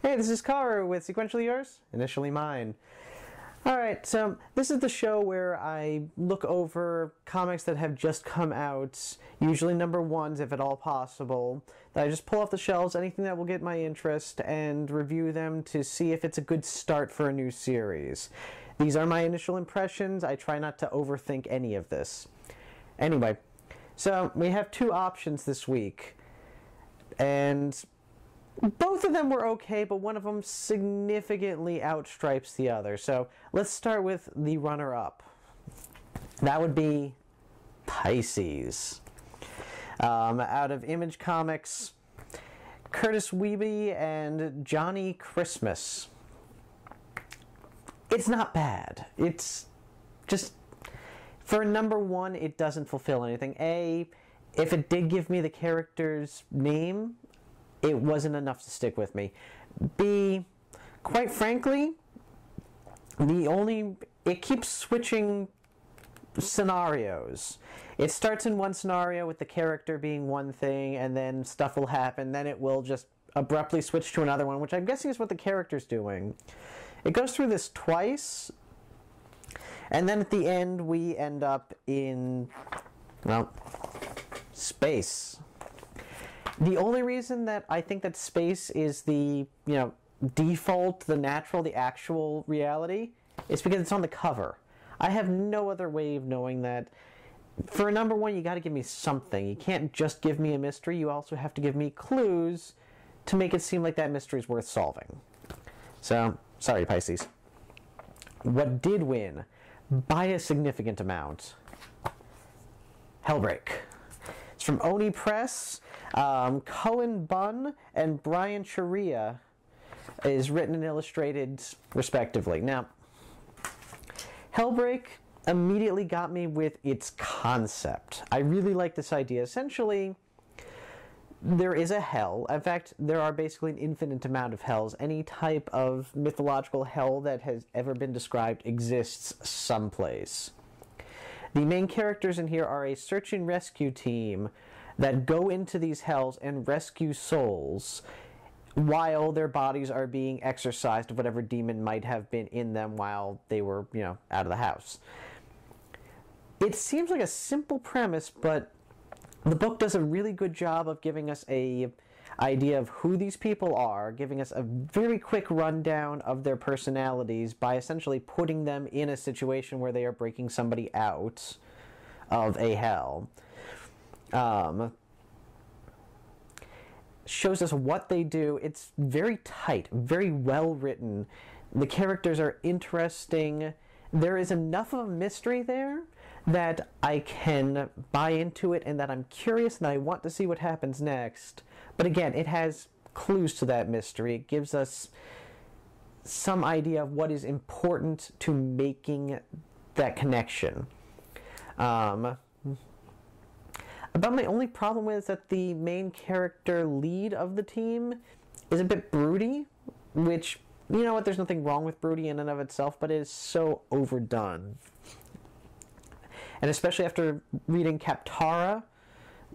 Hey, this is Karu with Sequentially Yours, Initially Mine. Alright, so this is the show where I look over comics that have just come out, usually number ones if at all possible, that I just pull off the shelves, anything that will get my interest, and review them to see if it's a good start for a new series. These are my initial impressions. I try not to overthink any of this. Anyway, so we have two options this week, and both of them were okay, but one of them significantly outstripes the other. So let's start with the runner-up. That would be Pisces. Out of Image Comics, Curtis Wiebe and Johnny Christmas. It's not bad. It's just, for number one, it doesn't fulfill anything. A, if it did give me the character's name, it wasn't enough to stick with me. B, quite frankly, it keeps switching scenarios. It starts in one scenario with the character being one thing, and then stuff will happen, then it will just abruptly switch to another one, which I'm guessing is what the character's doing. It goes through this twice, and then at the end we end up in, well, space. The only reason that I think that space is the, default, the natural, the actual reality, is because it's on the cover. I have no other way of knowing that. For number one, you gotta give me something. You can't just give me a mystery, you also have to give me clues to make it seem like that mystery is worth solving. So, sorry Pisces. What did win, by a significant amount, Hellbreak. It's from Oni Press. Cullen Bunn and Brian Sharia is written and illustrated respectively. Now, Hellbreak immediately got me with its concept. I really like this idea. Essentially, there is a hell. In fact, there are basically an infinite amount of hells. Any type of mythological hell that has ever been described exists someplace. The main characters in here are a search and rescue team that go into these hells and rescue souls while their bodies are being exorcised of whatever demon might have been in them while they were, out of the house. It seems like a simple premise, but the book does a really good job of giving us an idea of who these people are, giving us a very quick rundown of their personalities by essentially putting them in a situation where they are breaking somebody out of a hell. Shows us what they do. It's very tight, very well written. The characters are interesting. There is enough of a mystery there that I can buy into it and that I'm curious and I want to see what happens next. But again, it has clues to that mystery. It gives us some idea of what is important to making that connection. About my only problem with is that the main character lead of the team is a bit broody, which, you know what, there's nothing wrong with broody in and of itself, but it is so overdone. And especially after reading Kaptara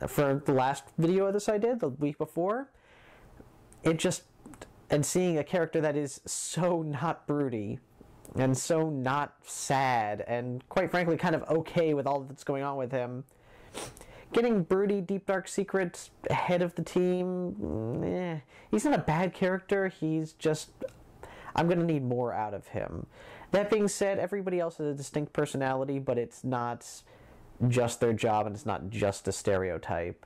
for the last video of this I did, the week before, and seeing a character that is so not broody, and so not sad, and quite frankly kind of okay with all that's going on with him, getting broody, deep, dark secrets ahead of the team, he's not a bad character, he's just, I'm going to need more out of him. That being said, everybody else has a distinct personality, but it's not just their job, and it's not just a stereotype.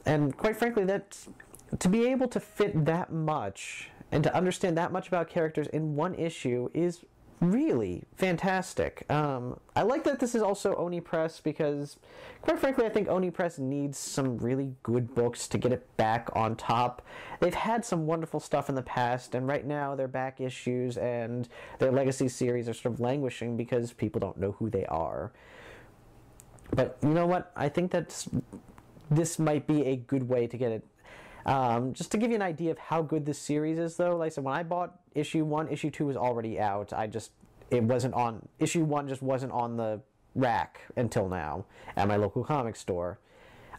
And quite frankly, to be able to fit that much, and to understand that much about characters in one issue is really fantastic. I like that this is also Oni Press because, quite frankly, I think Oni Press needs some really good books to get it back on top. They've had some wonderful stuff in the past, and right now their back issues and their legacy series are sort of languishing because people don't know who they are. But you know what? I think that this might be a good way to get it. Just to give you an idea of how good this series is, though, like I said, when I bought issue 1, issue 2 was already out. It wasn't on, issue 1 just wasn't on the rack until now at my local comic store.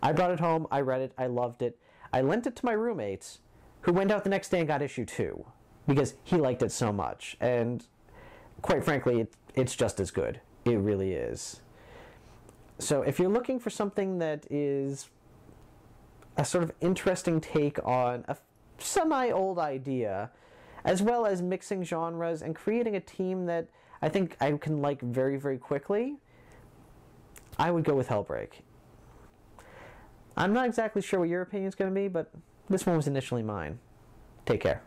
I brought it home, I read it, I loved it. I lent it to my roommates, who went out the next day and got issue 2 because he liked it so much. And quite frankly, it's just as good. It really is. So if you're looking for something that is a sort of interesting take on a semi-old idea, as well as mixing genres and creating a team that I think I can like very, very quickly, I would go with Hellbreak. I'm not exactly sure what your opinion is going to be, but this one was initially mine. Take care.